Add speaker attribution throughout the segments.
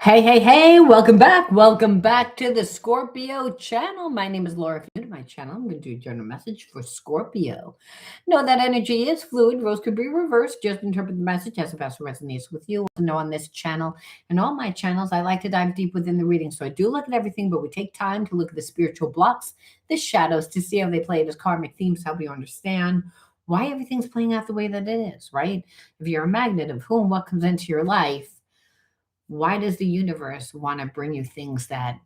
Speaker 1: Hey, hey, hey, welcome back. Welcome back to the Scorpio channel. My name is Laura. If you're new to my channel, I'm going to do a general message for Scorpio. Know that energy is fluid. Roles could be reversed. Just interpret the message as it best resonates with you. Also know on this channel and all my channels, I like to dive deep within the reading. So I do look at everything, but we take time to look at the spiritual blocks, the shadows, to see how they play as karmic themes, help you understand why everything's playing out the way that it is, right? If you're a magnet of who and what comes into your life, why does the universe want to bring you things that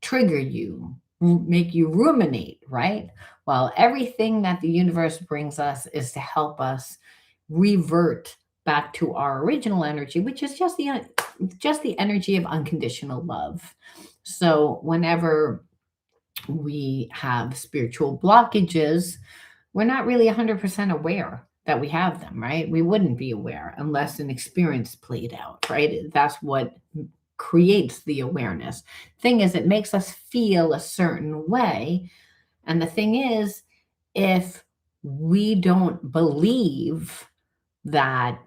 Speaker 1: trigger you, make you ruminate, right? Well, everything that the universe brings us is to help us revert back to our original energy, which is just the energy of unconditional love. So whenever we have spiritual blockages, we're not really 100% aware that we have them, right? We wouldn't be aware unless an experience played out, right? That's what creates the awareness. Thing is, it makes us feel a certain way. And the thing is, if we don't believe that,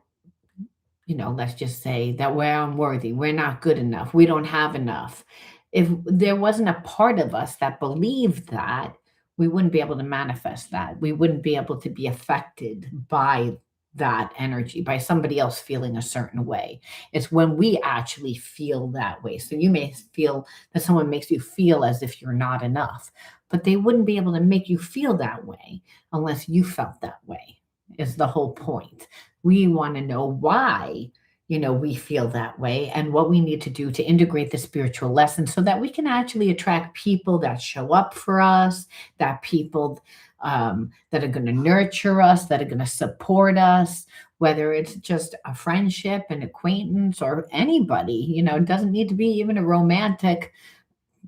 Speaker 1: let's just say that we're unworthy, we're not good enough, we don't have enough. If there wasn't a part of us that believed that, we wouldn't be able to manifest that. We wouldn't be able to be affected by that energy, by somebody else feeling a certain way. It's when we actually feel that way. So you may feel that someone makes you feel as if you're not enough, but they wouldn't be able to make you feel that way unless you felt that way, is the whole point. We want to know why, we feel that way and what we need to do to integrate the spiritual lesson so that we can actually attract people that show up for us, that people that are going to nurture us, that are going to support us, whether it's just a friendship, an acquaintance, or anybody. It doesn't need to be even a romantic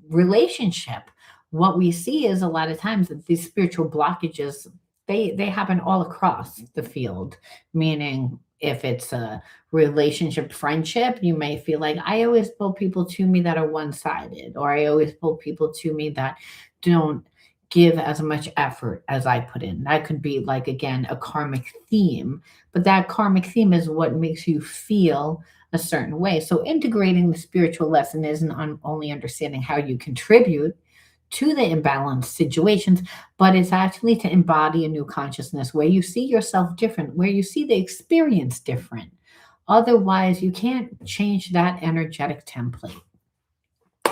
Speaker 1: relationship. What we see is a lot of times that these spiritual blockages, they happen all across the field, meaning if it's a relationship, friendship, you may feel like I always pull people to me that are one-sided, or I always pull people to me that don't give as much effort as I put in. That could be, like, again, a karmic theme, but that karmic theme is what makes you feel a certain way. So integrating the spiritual lesson isn't only understanding how you contribute to the imbalanced situations, but it's actually to embody a new consciousness where you see yourself different, where you see the experience different. Otherwise, you can't change that energetic template.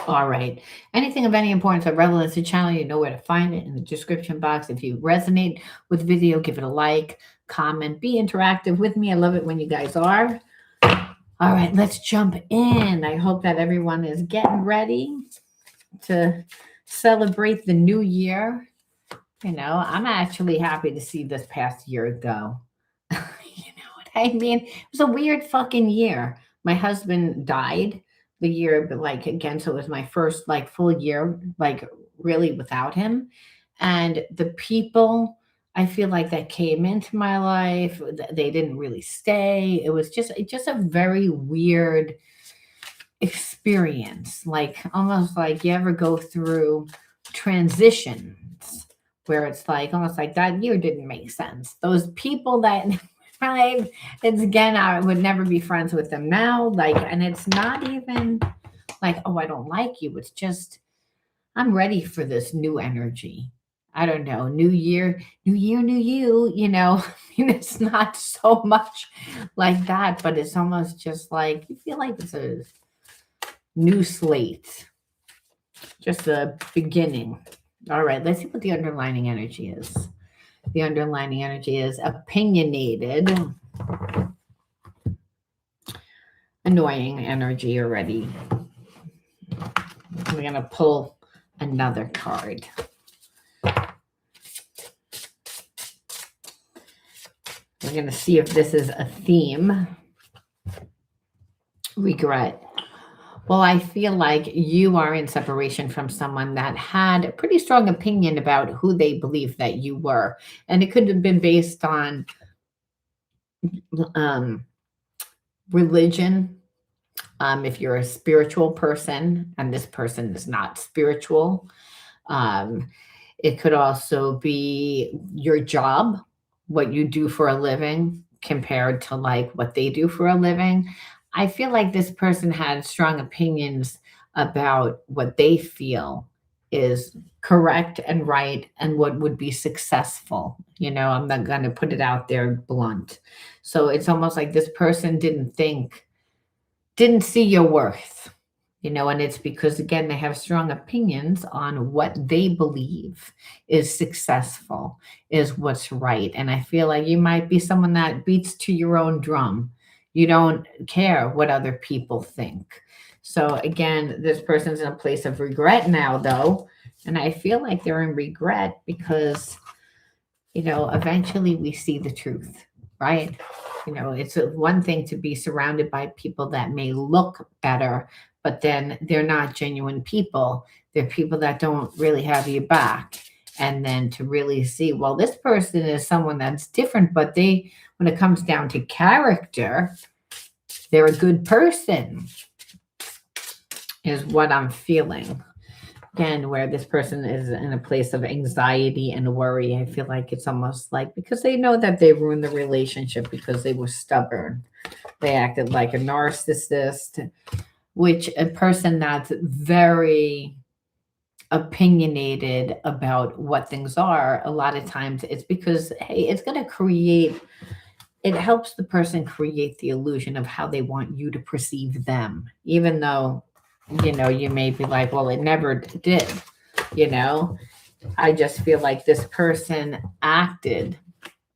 Speaker 1: All right. Anything of any importance or relevance to the channel, you know where to find it in the description box. If you resonate with the video, give it a like, comment, be interactive with me. I love it when you guys are. All right, let's jump in. I hope that everyone is getting ready to celebrate the new year. I'm actually happy to see this past year go. You know what I mean? It was a weird fucking year. My husband died the year, but like again, so it was my first like full year, like really without him. And the people I feel like that came into my life, they didn't really stay. It was just a very weird experience, like almost like you ever go through transitions where it's like almost like that year didn't make sense. Those people that it's again, I would never be friends with them now. Like, and it's not even like, oh, I don't like you. It's just I'm ready for this new energy. I don't know, new year, new you, I mean, it's not so much like that, but it's almost just like you feel like it's a new slate, just a beginning. All right, let's see what the underlining energy is. The underlining energy is opinionated, annoying energy already. We're going to pull another card. We're going to see if this is a theme. Regret. Well, I feel like you are in separation from someone that had a pretty strong opinion about who they believed that you were. And it could have been based on religion. If you're a spiritual person and this person is not spiritual. It could also be your job, what you do for a living compared to like what they do for a living. I feel like this person had strong opinions about what they feel is correct and right and what would be successful. I'm not going to put it out there blunt. So it's almost like this person didn't see your worth, and it's because, again, they have strong opinions on what they believe is successful, is what's right. And I feel like you might be someone that beats to your own drum. You don't care what other people think. So, again, this person's in a place of regret now, though. And I feel like they're in regret because eventually we see the truth, right? It's one thing to be surrounded by people that may look better, but then they're not genuine people. They're people that don't really have your back. And then to really see, well, this person is someone that's different, but when it comes down to character, they're a good person, is what I'm feeling. Again, where this person is in a place of anxiety and worry, I feel like it's almost like because they know that they ruined the relationship because they were stubborn. They acted like a narcissist, which a person that's very opinionated about what things are, a lot of times it's because, hey, it's going to create, it helps the person create the illusion of how they want you to perceive them, even though you may be like, well, it never did. you know I just feel like this person acted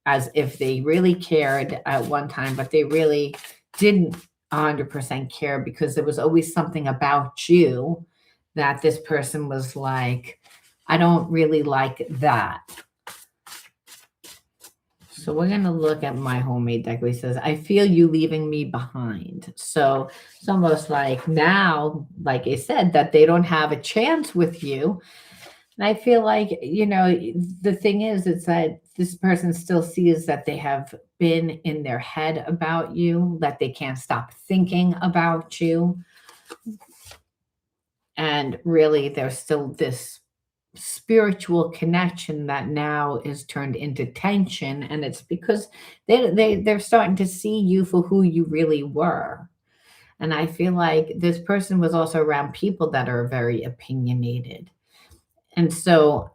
Speaker 1: as if they really cared at one time, but they really didn't 100% care, because there was always something about you that this person was like, I don't really like that. So we're going to look at my homemade deck. It says, I feel you leaving me behind. So it's almost like now, like I said, that they don't have a chance with you. And I feel like, the thing is, it's that this person still sees that they have been in their head about you, that they can't stop thinking about you. And really, there's still this spiritual connection that now is turned into tension, and it's because they're starting to see you for who you really were. And I feel like this person was also around people that are very opinionated, and so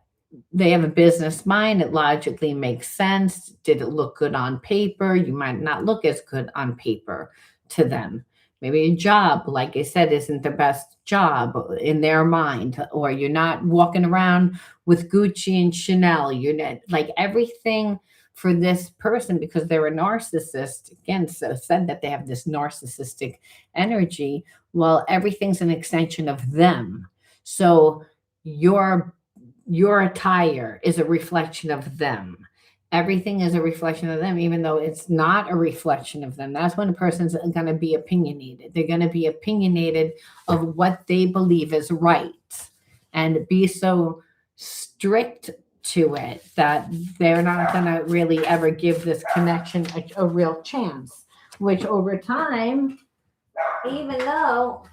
Speaker 1: they have a business mind. It logically makes sense. Did it look good on paper? You might not look as good on paper to them. Maybe a job, like I said, isn't the best job in their mind, or you're not walking around with Gucci and Chanel. You're not like everything for this person, because they're a narcissist. Again, so said that they have this narcissistic energy. Well, everything's an extension of them. So your attire is a reflection of them. Everything is a reflection of them, even though it's not a reflection of them. That's when a person's going to be opinionated. They're going to be opinionated of what they believe is right, and be so strict to it that they're not going to really ever give this connection a real chance, which over time, even though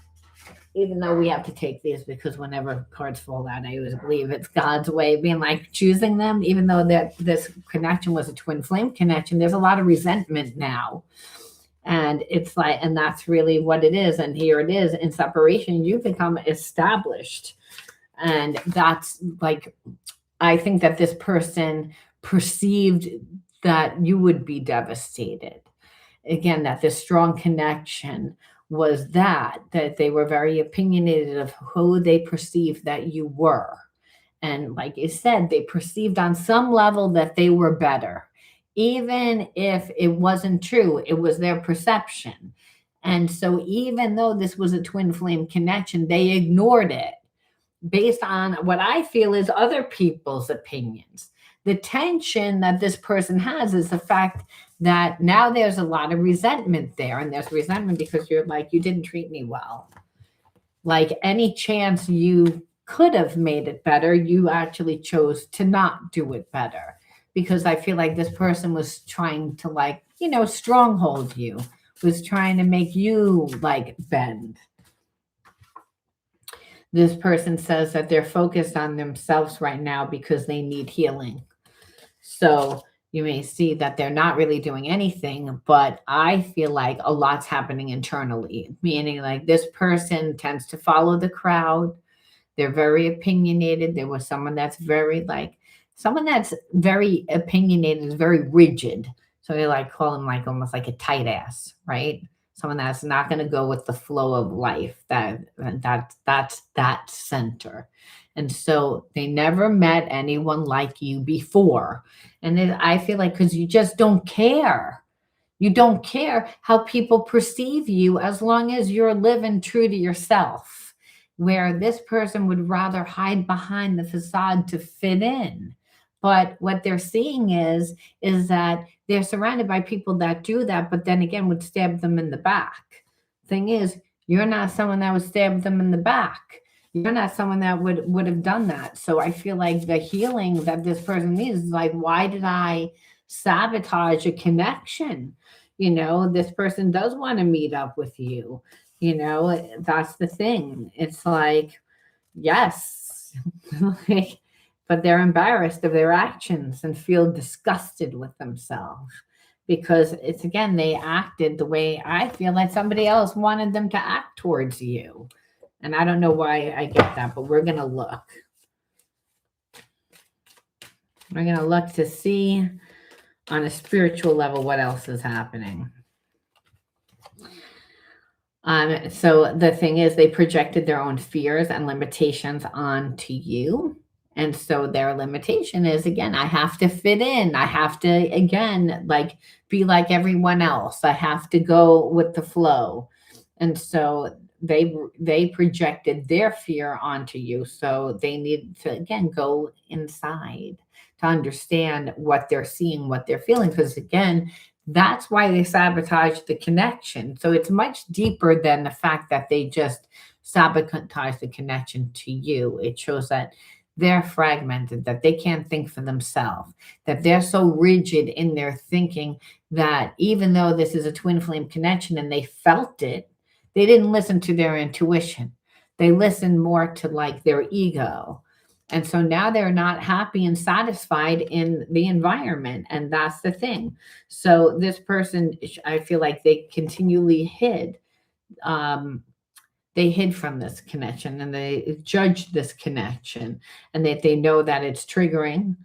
Speaker 1: we have to take these, because whenever cards fall out, I always believe it's God's way of being like choosing them, even though that this connection was a twin flame connection. There's a lot of resentment now. And it's like, and that's really what it is. And here it is, in separation, you become established. And that's like, I think that this person perceived that you would be devastated. Again, that this strong connection was that they were very opinionated of who they perceived that you were. And like you said, they perceived on some level that they were better. Even if it wasn't true, it was their perception. And so even though this was a twin flame connection, they ignored it based on what I feel is other people's opinions. The tension that this person has is the fact that now there's a lot of resentment there. And there's resentment because you're like, you didn't treat me well. Like any chance you could have made it better, you actually chose to not do it better. Because I feel like this person was trying to stronghold you, was trying to make you bend. This person says that they're focused on themselves right now because they need healing. So You may see that they're not really doing anything, but I feel like a lot's happening internally, meaning like this person tends to follow the crowd. They're very opinionated. There was someone that's very like someone that's very opinionated is very rigid. So they like call him like almost like a tight ass, right? Someone that's not going to go with the flow of life. That's that center. And so they never met anyone like you before. And I feel like because you just don't care. You don't care how people perceive you as long as you're living true to yourself. Where this person would rather hide behind the facade to fit in. But what they're seeing is that they're surrounded by people that do that, but then again would stab them in the back. Thing is, you're not someone that would stab them in the back. You're not someone that would have done that. So I feel like the healing that this person needs is like, why did I sabotage a connection? This person does want to meet up with you. That's the thing. It's like, yes, like, but they're embarrassed of their actions and feel disgusted with themselves because it's again, they acted the way I feel like somebody else wanted them to act towards you. And I don't know why I get that, but we're going to look. We're going to look to see on a spiritual level what else is happening. So the thing is, they projected their own fears and limitations onto you. And so their limitation is, again, I have to fit in. I have to, again, like be like everyone else. I have to go with the flow. And so they projected their fear onto you. So they need to, again, go inside to understand what they're seeing, what they're feeling. Because again, that's why they sabotage the connection. So it's much deeper than the fact that they just sabotage the connection to you. It shows that they're fragmented, that they can't think for themselves, that they're so rigid in their thinking that even though this is a twin flame connection and they felt it, they didn't listen to their intuition. They listened more to like their ego. And so now they're not happy and satisfied in the environment. And that's the thing. So this person, I feel like they continually hid. They hid from this connection and they judged this connection and that they know that it's triggering.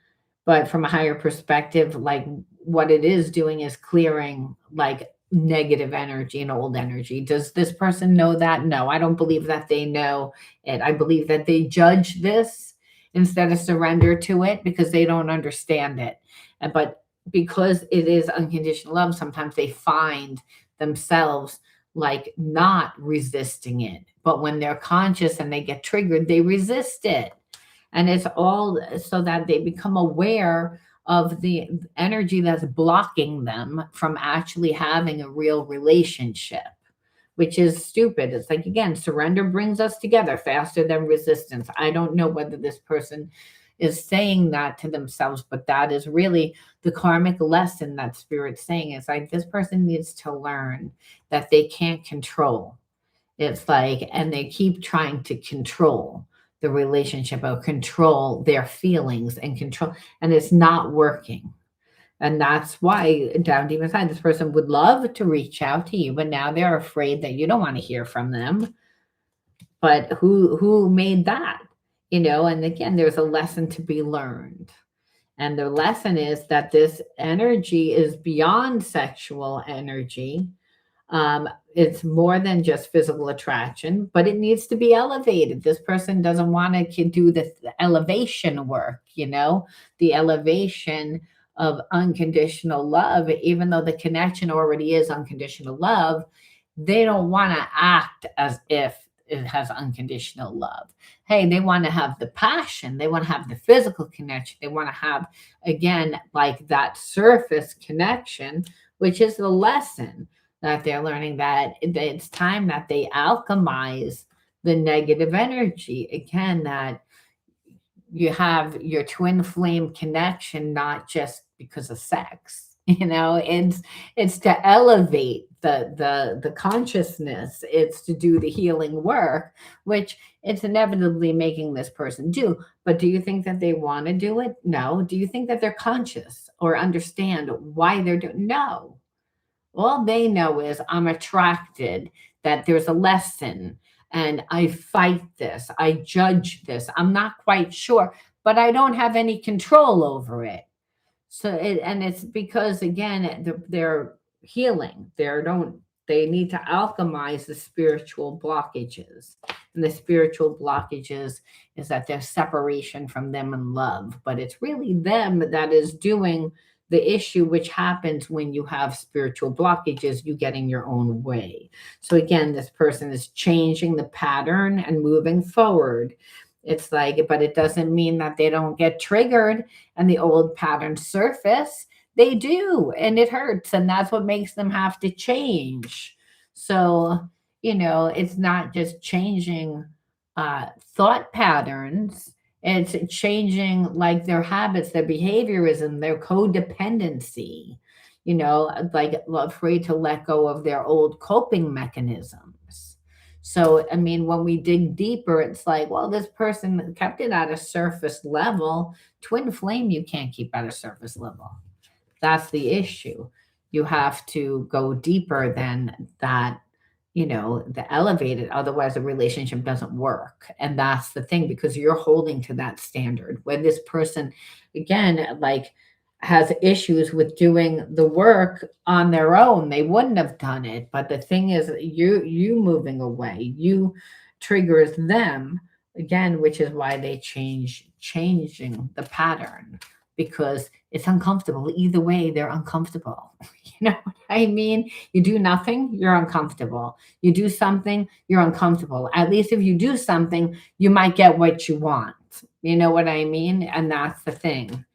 Speaker 1: But from a higher perspective, like what it is doing is clearing like negative energy and old energy. Does this person know that? No, I don't believe that they know it. I believe that they judge this instead of surrender to it because they don't understand it. But because it is unconditional love, sometimes they find themselves like not resisting it. But when they're conscious and they get triggered, they resist it. And it's all so that they become aware of the energy that's blocking them from actually having a real relationship, which is stupid. It's like, again, surrender brings us together faster than resistance. I don't know whether this person is saying that to themselves, but that is really the karmic lesson that Spirit's saying. It's like this person needs to learn that they can't control. It's like, and they keep trying to control the relationship or control their feelings and control, and it's not working. And that's why down deep inside, this person would love to reach out to you, but now they're afraid that you don't want to hear from them. But who made that? And again, there's a lesson to be learned. And the lesson is that this energy is beyond sexual energy. It's more than just physical attraction, but it needs to be elevated. This person doesn't want to do the elevation work, the elevation of unconditional love, even though the connection already is unconditional love. They don't want to act as if it has unconditional love. Hey, they want to have the passion. They want to have the physical connection. They want to have, again, like that surface connection, which is the lesson that they're learning, that it's time that they alchemize the negative energy. Again, that you have your twin flame connection, not just because of sex, It's to elevate the consciousness. It's to do the healing work, which it's inevitably making this person do. But do you think that they want to do it? No. Do you think that they're conscious or understand why they're doing? No. All they know is I'm attracted, that there's a lesson, and I fight this, I judge this. I'm not quite sure, but I don't have any control over it. And it's because again they're healing. They need to alchemize the spiritual blockages. And the spiritual blockages is that there's separation from them and love, but it's really them that is doing the issue, which happens when you have spiritual blockages, you get in your own way. So again, this person is changing the pattern and moving forward. It's like, but it doesn't mean that they don't get triggered and the old patterns surface. They do, and it hurts, and that's what makes them have to change. So, it's not just changing thought patterns, it's changing like their habits, their behaviorism, their codependency, like afraid to let go of their old coping mechanisms. So, I mean, when we dig deeper, it's like, well, this person kept it at a surface level. Twin flame, you can't keep at a surface level. That's the issue. You have to go deeper than that, the elevated. Otherwise, a relationship doesn't work. And that's the thing, because you're holding to that standard. When this person, again, like, has issues with doing the work on their own, they wouldn't have done it. But the thing is, you moving away, you triggers them again, which is why they changing the pattern, because it's uncomfortable. Either way, they're uncomfortable. You know what I mean? You do nothing, you're uncomfortable. You do something, you're uncomfortable. At least if you do something, you might get what you want. You know what I mean? And that's the thing,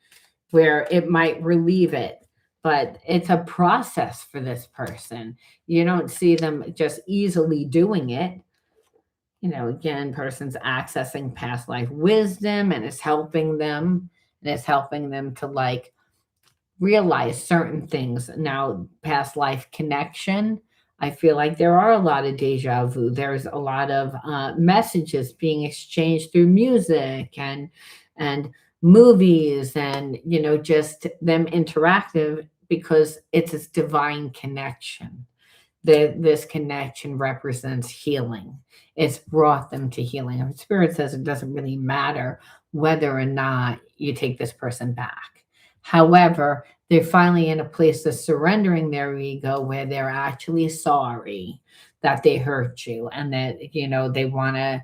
Speaker 1: where it might relieve it. But it's a process for this person. You don't see them just easily doing it. Again, person's accessing past life wisdom, and it's helping them. And it's helping them to like realize certain things. Now, past life connection, I feel like there are a lot of deja vu. There's a lot of messages being exchanged through music and movies, and just them interactive, because it's this divine connection. This connection represents healing. It's brought them to healing. And Spirit says it doesn't really matter whether or not you take this person back. However, they're finally in a place of surrendering their ego, where they're actually sorry that they hurt you, and that, they want to,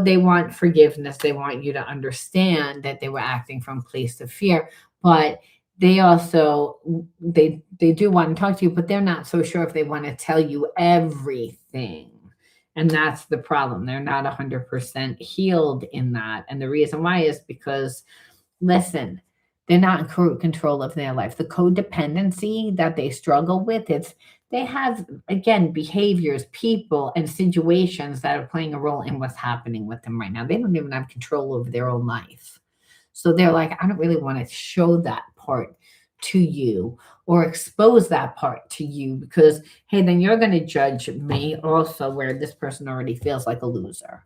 Speaker 1: they want forgiveness. They want you to understand that they were acting from a place of fear. But they also, they do want to talk to you, but they're not so sure if they want to tell you everything. And that's the problem. They're not 100% healed in that. And the reason why is because, listen, they're not in control of their life. The codependency that they struggle with, they have, again, behaviors, people, and situations that are playing a role in what's happening with them right now. They don't even have control over their own life. So they're like, I don't really want to show that part to you or expose that part to you, because, hey, then you're going to judge me also, where this person already feels like a loser.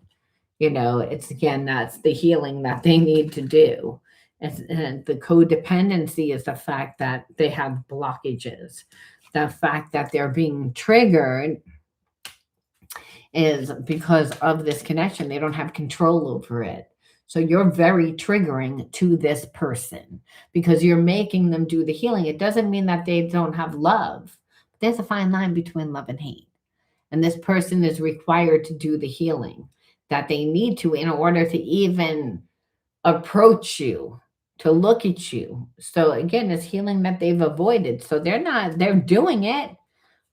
Speaker 1: It's, again, that's the healing that they need to do. And the codependency is the fact that they have blockages. The fact that they're being triggered is because of this connection. They don't have control over it. So you're very triggering to this person because you're making them do the healing. It doesn't mean that they don't have love. There's a fine line between love and hate. And this person is required to do the healing that they need to in order to even approach you, to look at you. So again, it's healing that they've avoided. So they're doing it,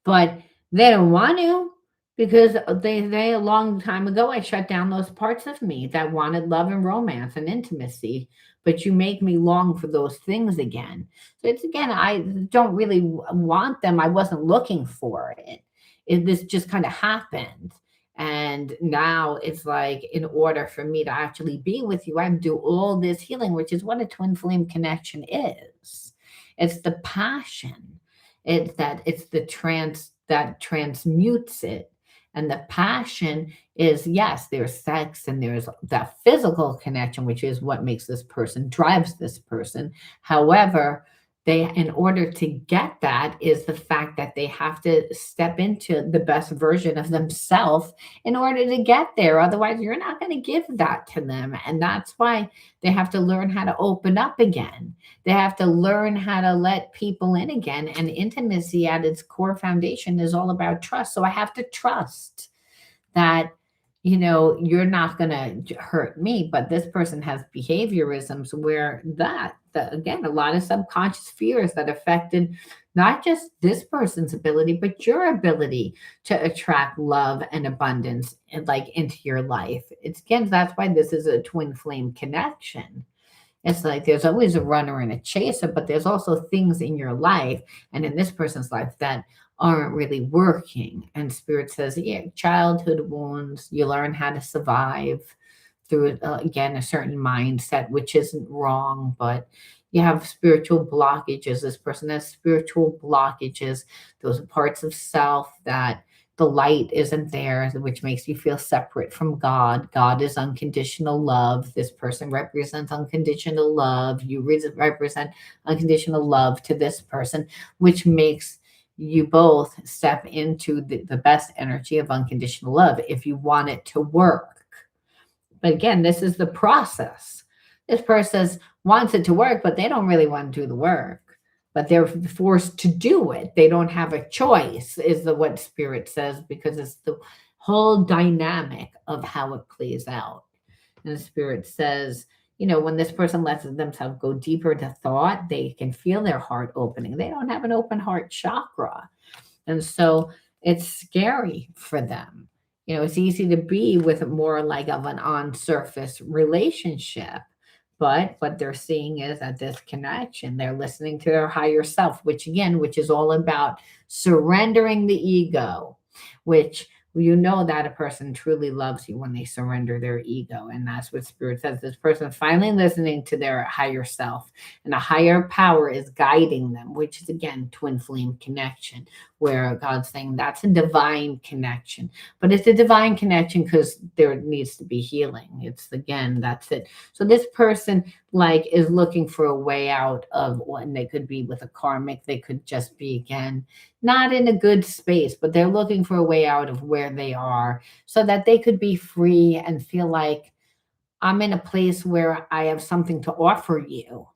Speaker 1: but they don't want to, because they a long time ago, I shut down those parts of me that wanted love and romance and intimacy, but you make me long for those things again. So it's, again, I don't really want them. I wasn't looking for it. This just kind of happened. And now it's like, in order for me to actually be with you, I do all this healing, which is what a twin flame connection is. It's the passion. It's the trans that transmutes it. And the passion is, yes, there's sex and there's that physical connection, which is what makes this person, drives this person. However, they, in order to get that, is the fact that they have to step into the best version of themselves in order to get there. Otherwise, you're not going to give that to them. And that's why they have to learn how to open up again. They have to learn how to let people in again. And intimacy at its core foundation is all about trust. So I have to trust that, you're not going to hurt me, but this person has behaviorisms where again, a lot of subconscious fears that affected not just this person's ability but your ability to attract love and abundance and like into your life. It's, again, that's why this is a twin flame connection. It's like there's always a runner and a chaser, but there's also things in your life and in this person's life that aren't really working. And Spirit says, yeah, childhood wounds, you learn how to survive through, again, a certain mindset, which isn't wrong, but you have spiritual blockages. This person has spiritual blockages, those parts of self that the light isn't there, which makes you feel separate from God. God is unconditional love. This person represents unconditional love. You represent unconditional love to this person, which makes you both step into the best energy of unconditional love if you want it to work. But again, this is the process. This person wants it to work, but they don't really want to do the work. But they're forced to do it. They don't have a choice, is what Spirit says, because it's the whole dynamic of how it plays out. And the Spirit says, when this person lets themselves go deeper to thought, they can feel their heart opening. They don't have an open heart chakra. And so it's scary for them. It's easy to be with more like of an on surface relationship. But what they're seeing is that this connection, they're listening to their higher self, which is all about surrendering the ego, which that a person truly loves you when they surrender their ego. And that's what Spirit says. This person finally listening to their higher self, and a higher power is guiding them, which is, again, twin flame connection, where God's saying that's a divine connection. But it's a divine connection because there needs to be healing. It's, again, that's it. So this person is looking for a way out of one. They could be with a karmic. They could just be, again, not in a good space, but they're looking for a way out of where they are so that they could be free and feel like, I'm in a place where I have something to offer you.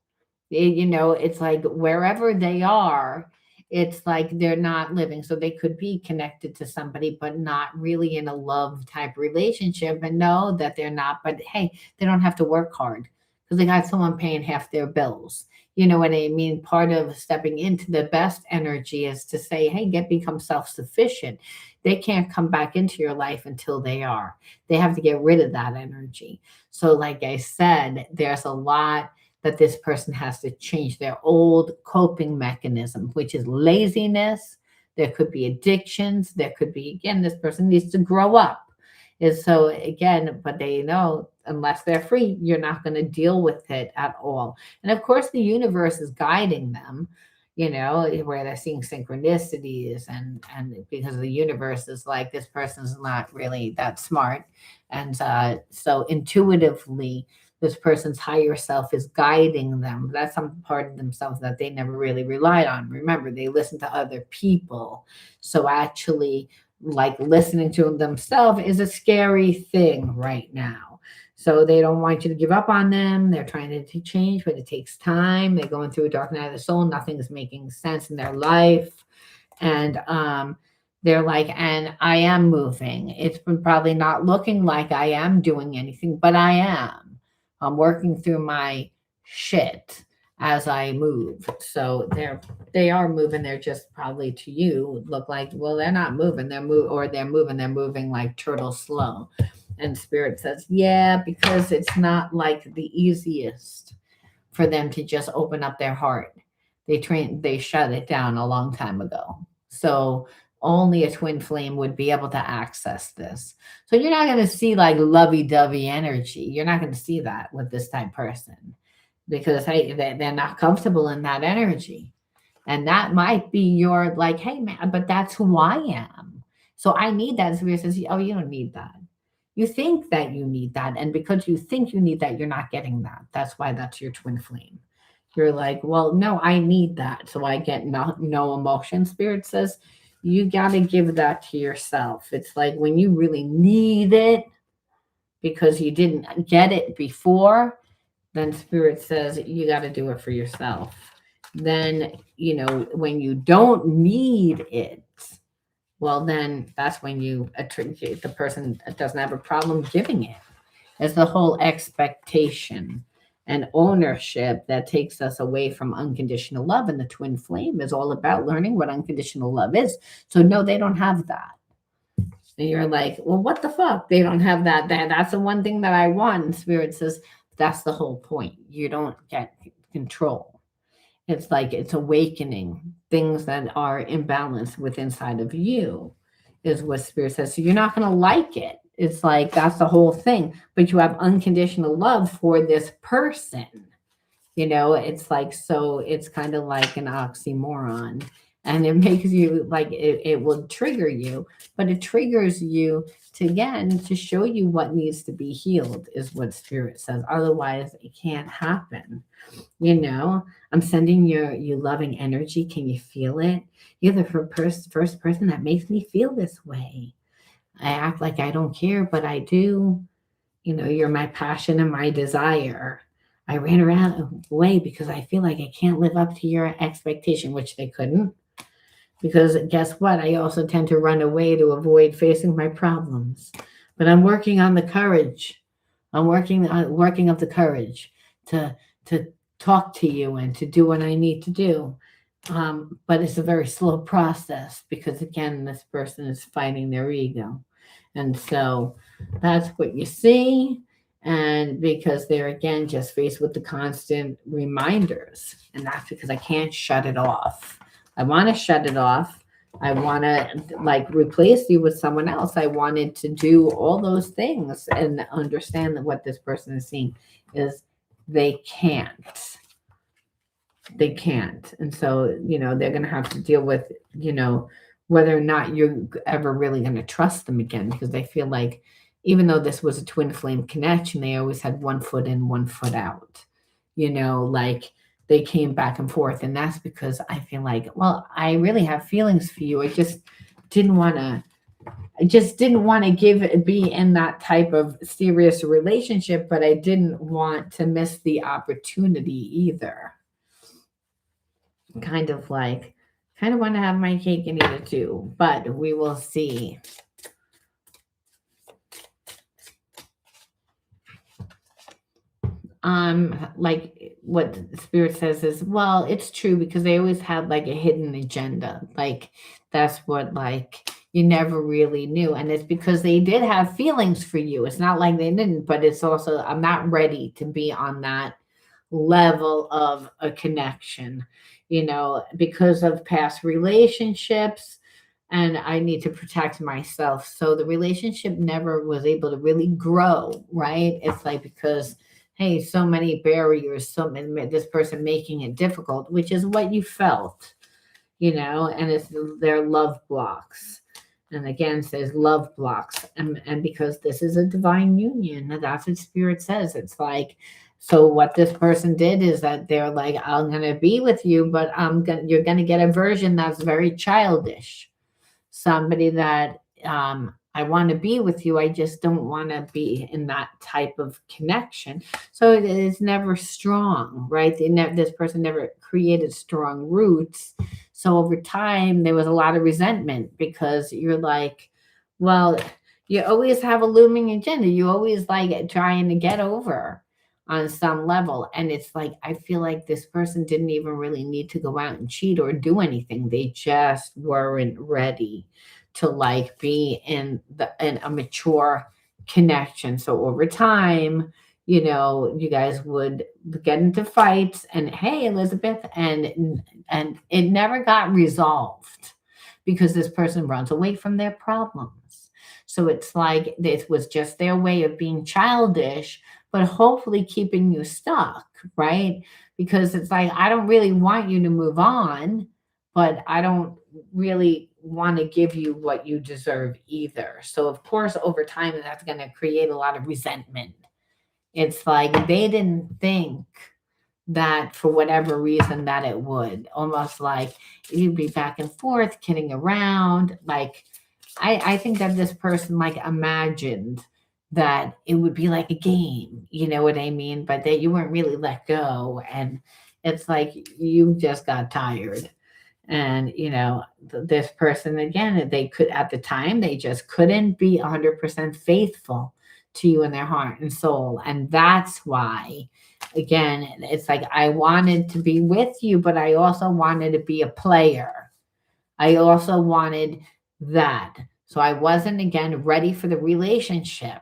Speaker 1: It's like wherever they are, it's like they're not living. So they could be connected to somebody, but not really in a love type relationship, and know that they're not. But hey, they don't have to work hard because they got someone paying half their bills. You know what I mean? Part of stepping into the best energy is to say, hey, become self-sufficient. They can't come back into your life until they are. They have to get rid of that energy. So like I said, there's a lot that this person has to change their old coping mechanism, which is laziness. There could be addictions. There could be, again, this person needs to grow up. And so again, but they know unless they're free, you're not going to deal with it at all. And of course, the universe is guiding them, where they're seeing synchronicities, and because the universe is like, this person's not really that smart. And so intuitively, this person's higher self is guiding them. That's some part of themselves that they never really relied on. Remember, they listen to other people. So actually, listening to themselves is a scary thing right now. So they don't want you to give up on them. They're trying to change, but it takes time. They're going through a dark night of the soul. Nothing is making sense in their life. And they're like, and I am moving. It's been probably not looking like I am doing anything, but I am. I'm working through my shit as I move. So they are moving. They're just probably to you look like, well, they're not moving. They're moving like turtle slow. And Spirit says, yeah, because it's not like the easiest for them to just open up their heart. They shut it down a long time ago. So only a twin flame would be able to access this. So you're not going to see like lovey-dovey energy. You're not going to see that with this type person. because hey, they're not comfortable in that energy. And that might be your like, hey man, but that's who I am. So I need that. Spirit says, oh, you don't need that. You think that you need that. And because you think you need that, you're not getting that. That's why that's your twin flame. You're like, well, no, I need that. So I get no emotion. Spirit says, you got to give that to yourself. It's like when you really need it because you didn't get it before, then Spirit says you got to do it for yourself. Then, when you don't need it, well, then that's when the person doesn't have a problem giving it. It's the whole expectation and ownership that takes us away from unconditional love. And the twin flame is all about learning what unconditional love is. So, no, they don't have that. And you're like, well, what the fuck? They don't have that. That's the one thing that I want. And Spirit says, that's the whole point. You don't get control. It's like it's awakening things that are imbalanced with inside of you, is what Spirit says. So you're not going to like it. It's like that's the whole thing. But you have unconditional love for this person. It's like, so it's kind of like an oxymoron. And it makes you like it will trigger you, but it triggers you to again to show you what needs to be healed, is what Spirit says. Otherwise, it can't happen. I'm sending you loving energy. Can you feel it? You're the first person that makes me feel this way. I act like I don't care, but I do. You're my passion and my desire. I ran around away because I feel like I can't live up to your expectation, which they couldn't. Because guess what? I also tend to run away to avoid facing my problems. But I'm working on the courage. I'm working up the courage to talk to you and to do what I need to do. But it's a very slow process because again, this person is fighting their ego. And so that's what you see. And because they're again just faced with the constant reminders. And that's because I can't shut it off. I want to shut it off. I want to like replace you with someone else. I wanted to do all those things and understand that what this person is seeing is they can't. They can't. And so, they're going to have to deal with, whether or not you're ever really going to trust them again, because they feel like even though this was a twin flame connection, they always had one foot in, one foot out, like they came back and forth. And that's because I feel like, well, I really have feelings for you. Didn't want to I just didn't want to be in that type of serious relationship, but I didn't want to miss the opportunity either. Kind of want to have my cake and eat it too, but we will see. Like what Spirit says is, well, it's true because they always had like a hidden agenda. Like that's what you never really knew. And it's because they did have feelings for you. It's not like they didn't, but it's also, I'm not ready to be on that level of a connection, because of past relationships, and I need to protect myself. So the relationship never was able to really grow, right? It's like because hey, so many barriers, this person making it difficult, which is what you felt, and it's their love blocks. And again, says love blocks. And because this is a divine union, that's what Spirit says. It's like, so what this person did is that they're like, I'm going to be with you, but you're going to get a version that's very childish. Somebody that I want to be with you. I just don't want to be in that type of connection. So it is never strong, right? This person never created strong roots. So over time, there was a lot of resentment because you're like, well, you always have a looming agenda. You always like trying to get over on some level. And it's like, I feel like this person didn't even really need to go out and cheat or do anything. They just weren't ready to be in a mature connection. So over time, you guys would get into fights and hey, Elizabeth, and it never got resolved because this person runs away from their problems. So it's like this was just their way of being childish, but hopefully keeping you stuck, right? Because it's like, I don't really want you to move on, but I don't really want to give you what you deserve either. So, of course, over time, that's going to create a lot of resentment. It's like they didn't think that for whatever reason that it would almost like you'd be back and forth kidding around like I think that this person like imagined that it would be like a game, you know what I mean, but that you weren't really let go, and it's like you just got tired. And this person again, they could at the time they just couldn't be 100% faithful to you in their heart and soul, and that's why again it's like I wanted to be with you, but I also wanted to be a player. I also wanted that. So I wasn't again ready for the relationship,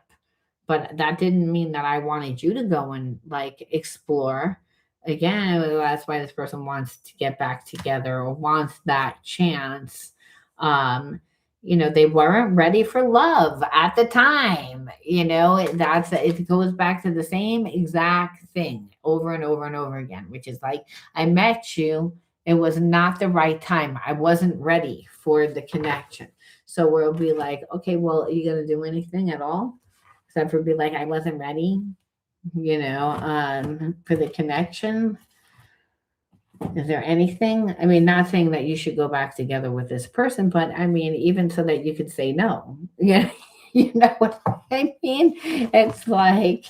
Speaker 1: but that didn't mean that I wanted you to go and like explore. Again, that's why this person wants to get back together or wants that chance. Um, they weren't ready for love at the time. That's it goes back to the same exact thing over and over and over again, which is like I met you, it was not the right time. I wasn't ready for the connection. So we'll be like, okay, well, are you gonna do anything at all? Except for be like, I wasn't ready, for the connection. Is there anything? I mean, not saying that you should go back together with this person, but I mean, even so that you could say no. Yeah, you know what I mean? It's like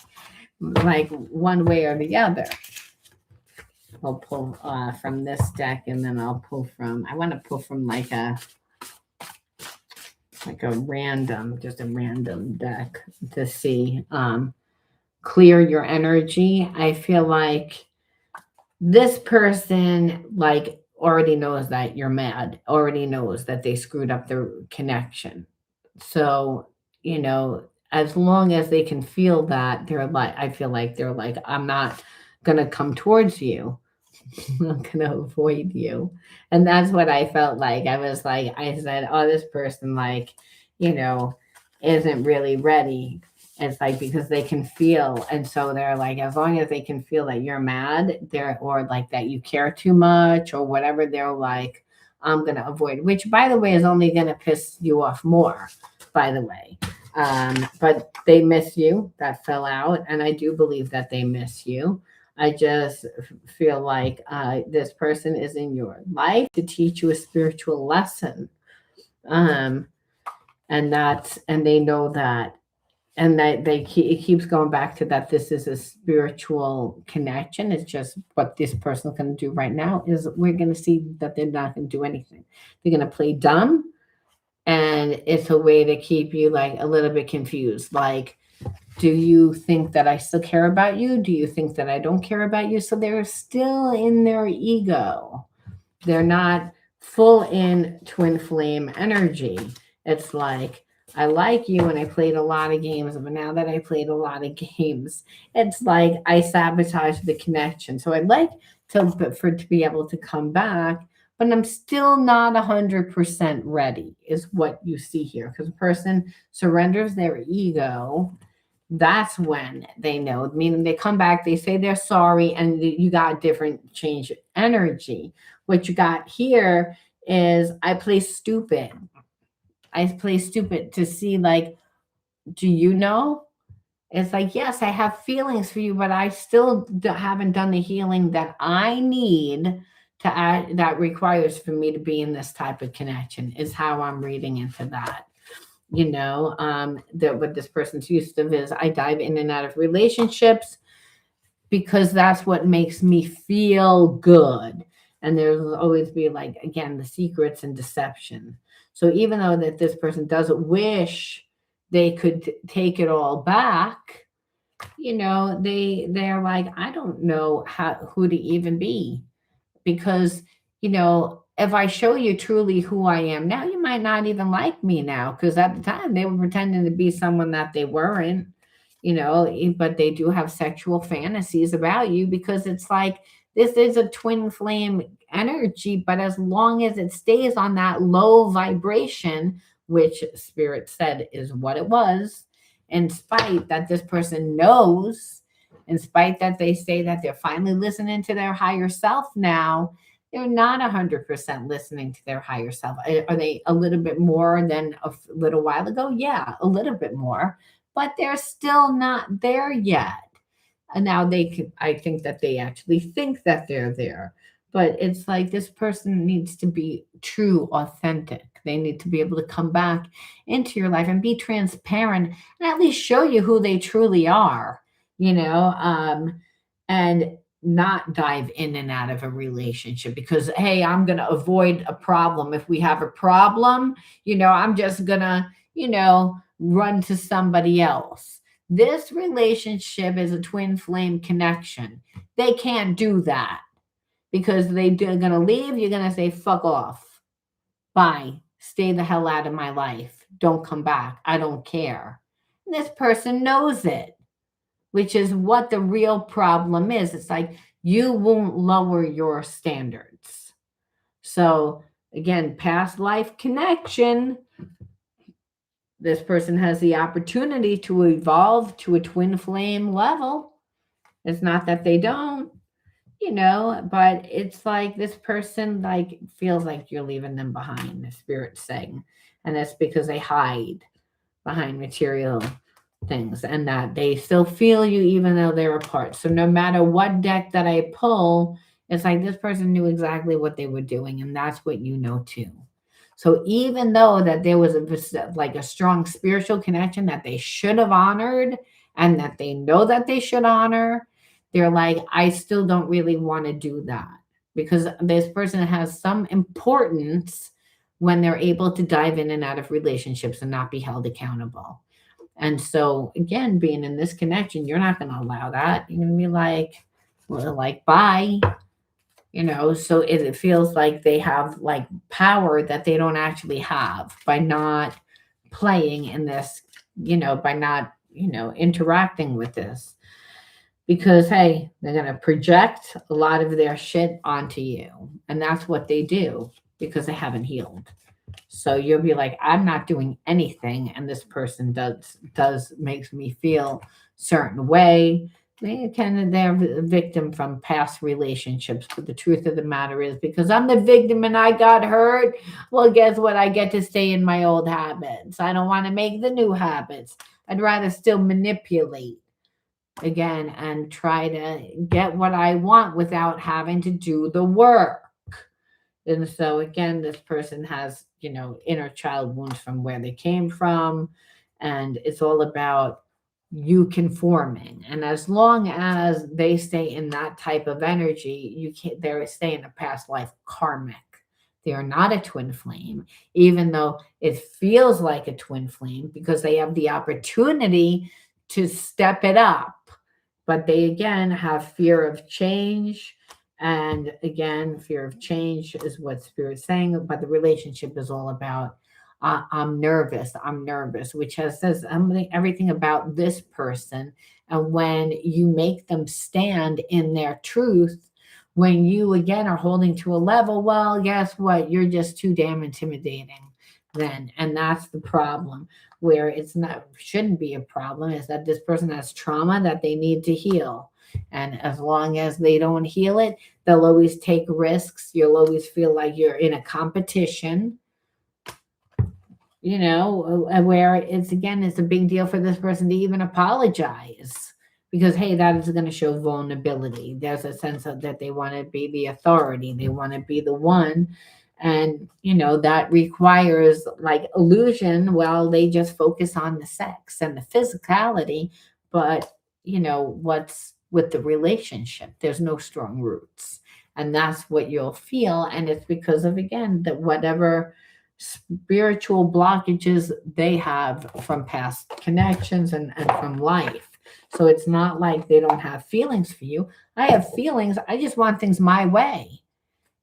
Speaker 1: one way or the other. I'll pull from this deck, and then I'll pull from. I want to pull from like a just a random deck to see. Clear your energy. I feel like this person like already knows that you're mad, already knows that they screwed up their connection. So, as long as they can feel that, they're like, I feel like they're like, I'm not gonna come towards you. I'm gonna avoid you. And that's what I felt like. I was like, I said, oh, this person like, you know, isn't really ready. It's like because they can feel, and so they're like, as long as they can feel that you're mad, they're or like that you care too much or whatever, they're like, I'm gonna avoid, which by the way is only gonna piss you off more, by the way. But they miss you, that fell out, and I do believe that they miss you. I just feel like this person is in your life to teach you a spiritual lesson. Um, and they know that, and that it keeps going back to that this is a spiritual connection. It's just what this person's going to do right now is we're going to see that they're not going to do anything. They're going to play dumb, and it's a way to keep you like a little bit confused. Like, do you think that I still care about you? Do you think that I don't care about you? So they're still in their ego. They're not full in twin flame energy. It's like, I like you and I played a lot of games, but now that I played a lot of games, it's like I sabotage the connection. So I'd like to be able to come back, but I'm still not 100% ready, is what you see here. Because a person surrenders their ego, that's when they know, meaning they come back, they say they're sorry, and you got different change energy. What you got here is I play stupid. I play stupid to see, like, do you know? It's like, yes, I have feelings for you, but I still haven't done the healing that I need to add, that requires for me to be in this type of connection, is how I'm reading into that. That what this person's used to is I dive in and out of relationships because that's what makes me feel good. And there'll always be like, again, the secrets and deception. So even though that this person doesn't wish they could take it all back, they're like, I don't know who to even be, because if I show you truly who I am now, you might not even like me now, because at the time they were pretending to be someone that they weren't, but they do have sexual fantasies about you, because it's like this is a twin flame energy, but as long as it stays on that low vibration, which Spirit said is what it was, in spite that this person knows, in spite that they say that they're finally listening to their higher self now, they're not 100% listening to their higher self. Are they a little bit more than a little while ago? Yeah, a little bit more, but they're still not there yet. And now they can, I think that they actually think that they're there. But it's like this person needs to be true, authentic. They need to be able to come back into your life and be transparent and at least show you who they truly are, you know, and not dive in and out of a relationship because, hey, I'm going to avoid a problem. If we have a problem, I'm just going to, run to somebody else. This relationship is a twin flame connection. They can't do that because they're going to leave. You're going to say, fuck off. Bye. Stay the hell out of my life. Don't come back. I don't care. And this person knows it, which is what the real problem is. It's like you won't lower your standards. So, again, past life connection. This person has the opportunity to evolve to a twin flame level. It's not that they don't, but it's like this person like feels like you're leaving them behind, the Spirit's saying. And that's because they hide behind material things and that they still feel you even though they're apart. So no matter what deck that I pull, it's like this person knew exactly what they were doing, and that's what you know too. So even though that there was a strong spiritual connection that they should have honored and that they know that they should honor, they're like, I still don't really want to do that because this person has some importance when they're able to dive in and out of relationships and not be held accountable. And so again, being in this connection, you're not going to allow that. You're going to be like, well, like, bye. So it feels like they have like power that they don't actually have by not playing in this, by not, interacting with this. Because, hey, they're going to project a lot of their shit onto you. And that's what they do because they haven't healed. So you'll be like, I'm not doing anything. And this person does makes me feel certain way. They're a victim from past relationships. But the truth of the matter is because I'm the victim and I got hurt, well, guess what? I get to stay in my old habits. I don't want to make the new habits. I'd rather still manipulate again and try to get what I want without having to do the work. And so again, this person has, inner child wounds from where they came from. And it's all about you conforming. And as long as they stay in that type of energy, they're staying in a past life karmic. They are not a twin flame, even though it feels like a twin flame because they have the opportunity to step it up. But they, again, have fear of change. And again, fear of change is what Spirit's saying. But the relationship is all about, I'm nervous, which says everything about this person. And when you make them stand in their truth, when you, again, are holding to a level, well, guess what? You're just too damn intimidating then. And that's the problem. Where it's not shouldn't be a problem is that this person has trauma that they need to heal. And as long as they don't heal it, they'll always take risks. You'll always feel like you're in a competition, where it's a big deal for this person to even apologize because, hey, that is going to show vulnerability. There's a sense of that they want to be the authority. They want to be the one. And, that requires like illusion. Well, they just focus on the sex and the physicality. But, what's with the relationship? There's no strong roots. And that's what you'll feel. And it's because of, again, that whatever spiritual blockages they have from past connections and from life. So it's not like they don't have feelings for you. I have feelings. I just want things my way.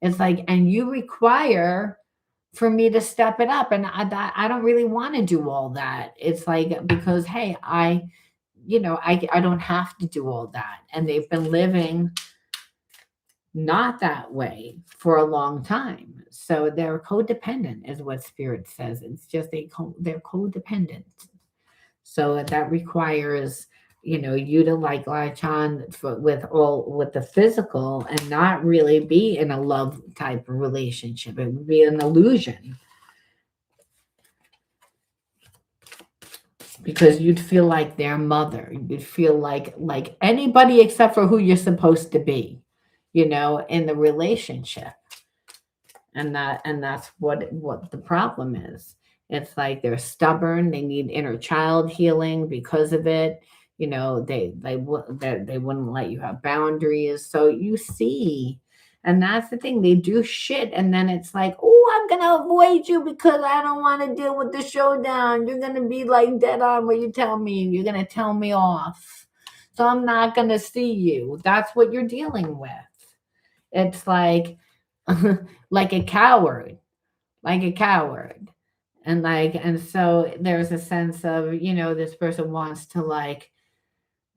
Speaker 1: It's like, and you require for me to step it up. And I don't really want to do all that. It's like, because, hey, I don't have to do all that. And they've been living not that way for a long time. So they're codependent, is what spirit says. It's just they're codependent. So that requires, you to like latch on with the physical and not really be in a love type of relationship. It would be an illusion because you'd feel like their mother. You'd feel like anybody except for who you're supposed to be, in the relationship. And that's what the problem is. It's like they're stubborn, they need inner child healing because of it. They wouldn't let you have boundaries, so you see. And that's the thing, they do shit and then it's like, oh, I'm gonna avoid you because I don't want to deal with the showdown. You're gonna be like dead on what you tell me, you're gonna tell me off, so I'm not gonna see you. That's what you're dealing with. It's like a coward, like a coward. And so there's a sense of, this person wants to like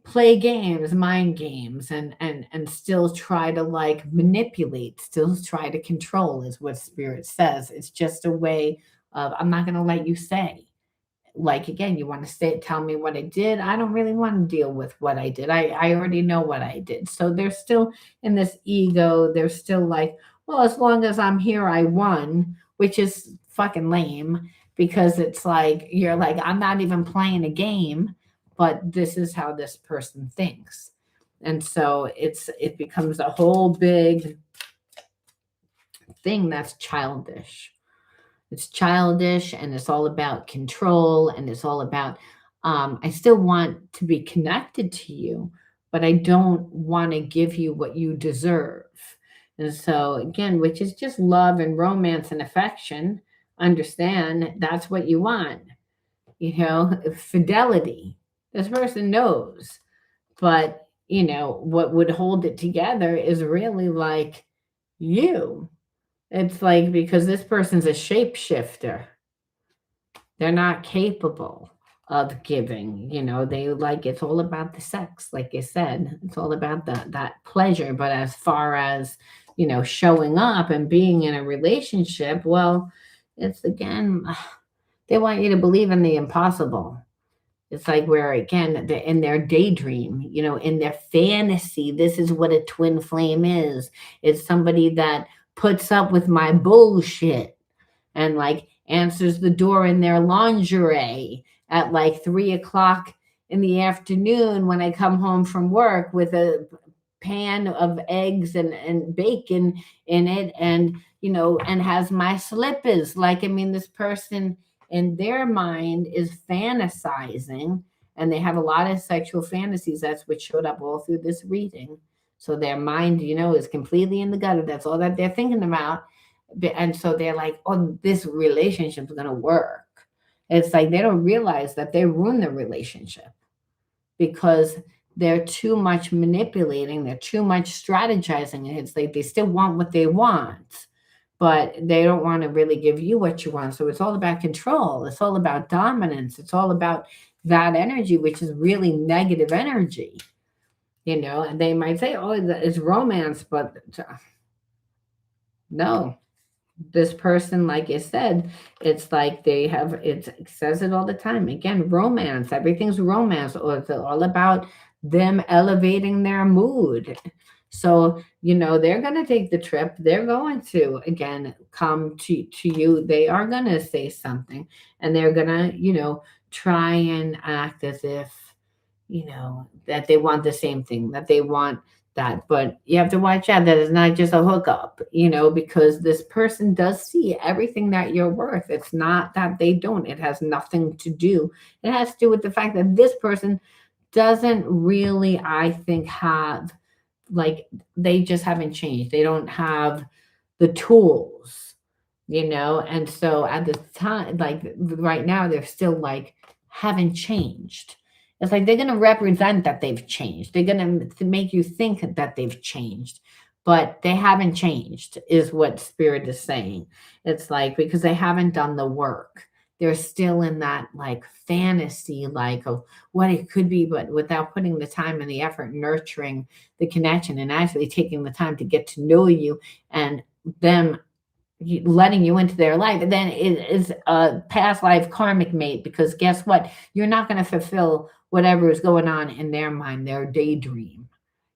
Speaker 1: play games, mind games, and still try to like manipulate, still try to control is what spirit says. It's just a way of, I'm not going to let you say, like, again, you want to say, tell me what I did. I don't really want to deal with what I did. I already know what I did. So they're still in this ego. They're still like, well, as long as I'm here, I won, which is fucking lame because it's like, you're like, I'm not even playing a game, but this is how this person thinks. And so it becomes a whole big thing that's childish. It's childish and it's all about control and it's all about, I still want to be connected to you, but I don't want to give you what you deserve. And so, again, which is just love and romance and affection, understand that's what you want, fidelity. This person knows, but, what would hold it together is really like you. It's like because this person's a shapeshifter. They're not capable of giving. They like it's all about the sex, like I said. It's all about that pleasure. But as far as, showing up and being in a relationship, well, it's again, they want you to believe in the impossible. It's like where again, they're in their daydream, in their fantasy. This is what a twin flame is. It's somebody that puts up with my bullshit and like answers the door in their lingerie at like 3 o'clock in the afternoon when I come home from work with a pan of eggs and bacon in it, and and has my slippers. Like, I mean, this person in their mind is fantasizing, and they have a lot of sexual fantasies. That's what showed up all through this reading. So their mind, is completely in the gutter. That's all that they're thinking about. And so they're like, oh, this relationship's going to work. It's like they don't realize that they ruin the relationship because they're too much manipulating, they're too much strategizing. And it's like they still want what they want, but they don't want to really give you what you want. So it's all about control. It's all about dominance. It's all about that energy, which is really negative energy, and they might say, oh, it's romance, but no. This person, like I said, it's like it says it all the time. Again, romance, everything's romance, or it's all about them elevating their mood. So, they're going to take the trip. They're going to, again, come to you. They are going to say something and they're going to, try and act as if, that they want the same thing, that they want that. But you have to watch out that it's not just a hookup, because this person does see everything that you're worth. It's not that they don't. It has nothing to do. It has to do with the fact that this person doesn't really, I think, have like they just haven't changed. They don't have the tools, and so at this time, like right now, they're still like haven't changed. It's like they're going to represent that they've changed. They're going to make you think that they've changed, but they haven't changed, is what spirit is saying. It's like because they haven't done the work. they're still in that like fantasy, like of what it could be, but without putting the time and the effort nurturing the connection and actually taking the time to get to know you and them letting you into their life. And then it is a past life karmic mate, because guess what? You're not going to fulfill whatever is going on in their mind, their daydream.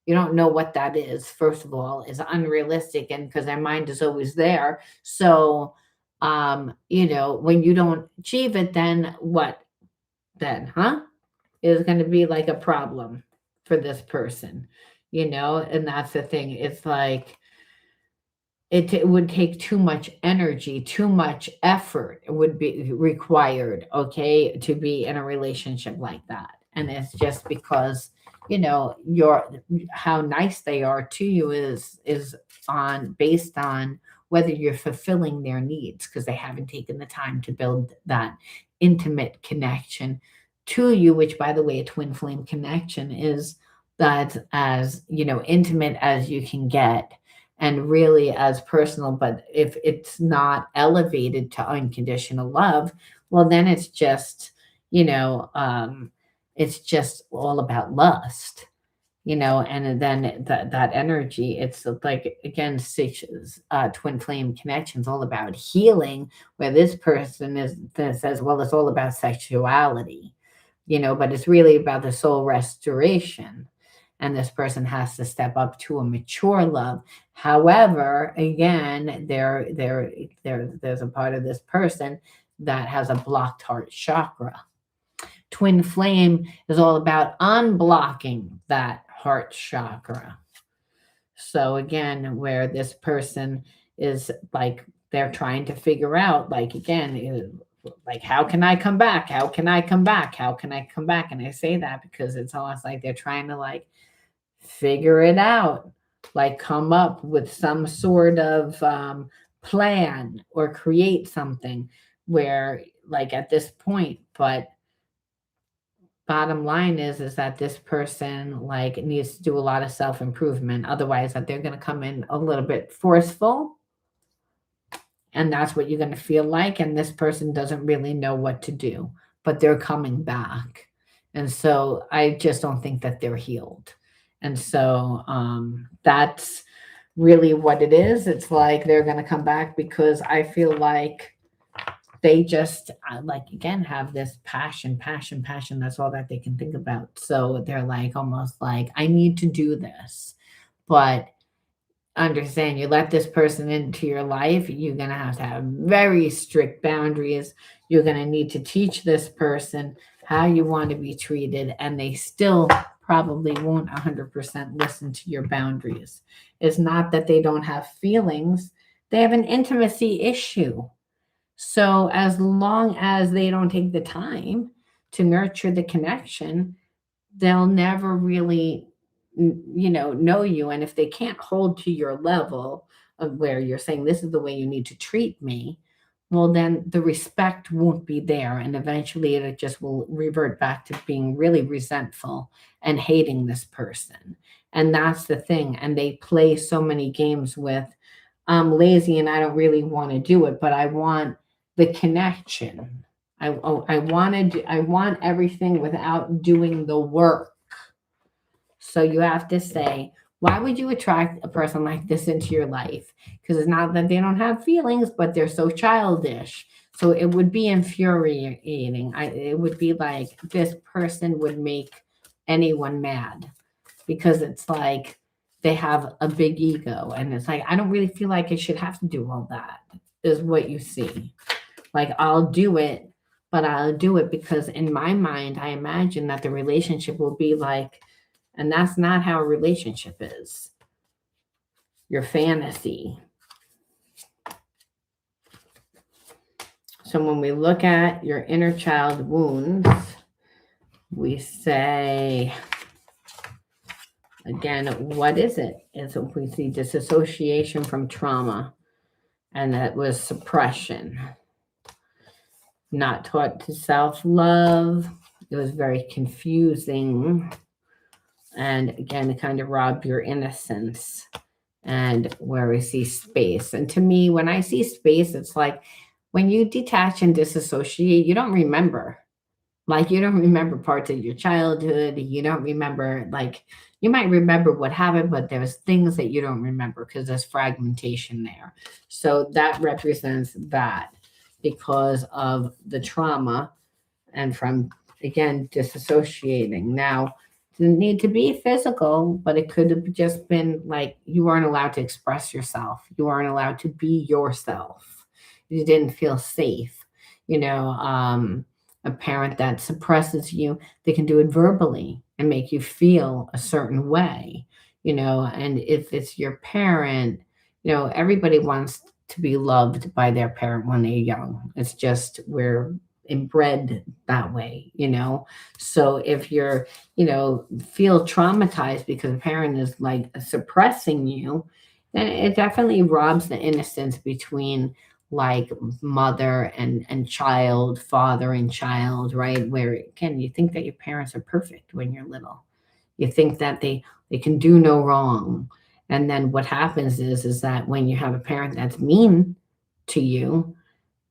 Speaker 1: You don't know what that is, first of all, is unrealistic, and because their mind is always there. So when you don't achieve it, then what? Then, huh? Is going to be like a problem for this person, and that's the thing. It's like it would take too much energy, too much effort would be required, okay, to be in a relationship like that. And it's just because, your how nice they are to you is on based on whether you're fulfilling their needs, because they haven't taken the time to build that intimate connection to you, which by the way, a twin flame connection is that as intimate as you can get and really as personal. But if it's not elevated to unconditional love, well, then it's just all about lust, and then that energy, it's like, again, six, twin flame connections, all about healing, where this person is that says, well, it's all about sexuality, but it's really about the soul restoration. And this person has to step up to a mature love. However, again, there's a part of this person that has a blocked heart chakra. Twin flame is all about unblocking that heart chakra. So again, where this person is like, they're trying to figure out, like, again, like, how can I come back? How can I come back? How can I come back? And I say that because it's almost like they're trying to like figure it out, like come up with some sort of plan or create something where, like, at this point. But bottom line is that this person like needs to do a lot of self-improvement, otherwise that they're going to come in a little bit forceful, and that's what you're going to feel like, and this person doesn't really know what to do, but they're coming back. And so I just don't think that they're healed. And so that's really what it is. It's like they're going to come back because I feel like they just like, again, have this passion. That's all that they can think about. So they're like, almost like, I need to do this. But understand, you let this person into your life, you're going to have very strict boundaries. You're going to need to teach this person how you want to be treated, and they still probably won't 100% listen to your boundaries. It's not that they don't have feelings, they have an intimacy issue. So as long as they don't take the time to nurture the connection, they'll never really know you. And if they can't hold to your level of where you're saying, this is the way you need to treat me, well, then the respect won't be there, and eventually it just will revert back to being really resentful and hating this person. And that's the thing. And they play so many games with, I'm lazy and I don't really want to do it, but I want the connection. I want everything without doing the work. So you have to say, why would you attract a person like this into your life? Because it's not that they don't have feelings, but they're so childish. So it would be infuriating. It would be like this person would make anyone mad, because it's like they have a big ego. And it's like, I don't really feel like I should have to do all that, is what you see. Like, I'll do it, but I'll do it because in my mind, I imagine that the relationship will be like, and that's not how a relationship is. Your fantasy. So when we look at your inner child wounds, we say, again, what is it? Is we see disassociation from trauma, and that was suppression. Not taught to self-love. It was very confusing. And again, it kind of robbed your innocence. And where we see space. And to me, when I see space, it's like When you detach and disassociate, you don't remember. Like, you don't remember parts of your childhood. You don't remember, like, you might remember what happened, but there's things that you don't remember because there's fragmentation there. So that represents that because of the trauma and from, again, disassociating. Now, it didn't need to be physical, but it could have just been like you weren't allowed to express yourself. You weren't allowed to be yourself. You didn't feel safe. You know, a parent that suppresses you, they can do it verbally and make you feel a certain way, and if it's your parent, everybody wants to be loved by their parent when they're young. It's just we're inbred that way. So if you're, feel traumatized because a parent is like suppressing you, then it definitely robs the innocence between like mother and child, father and child, right? Where again, you think that your parents are perfect when you're little. You think that they can do no wrong. And then what happens is that when you have a parent that's mean to you,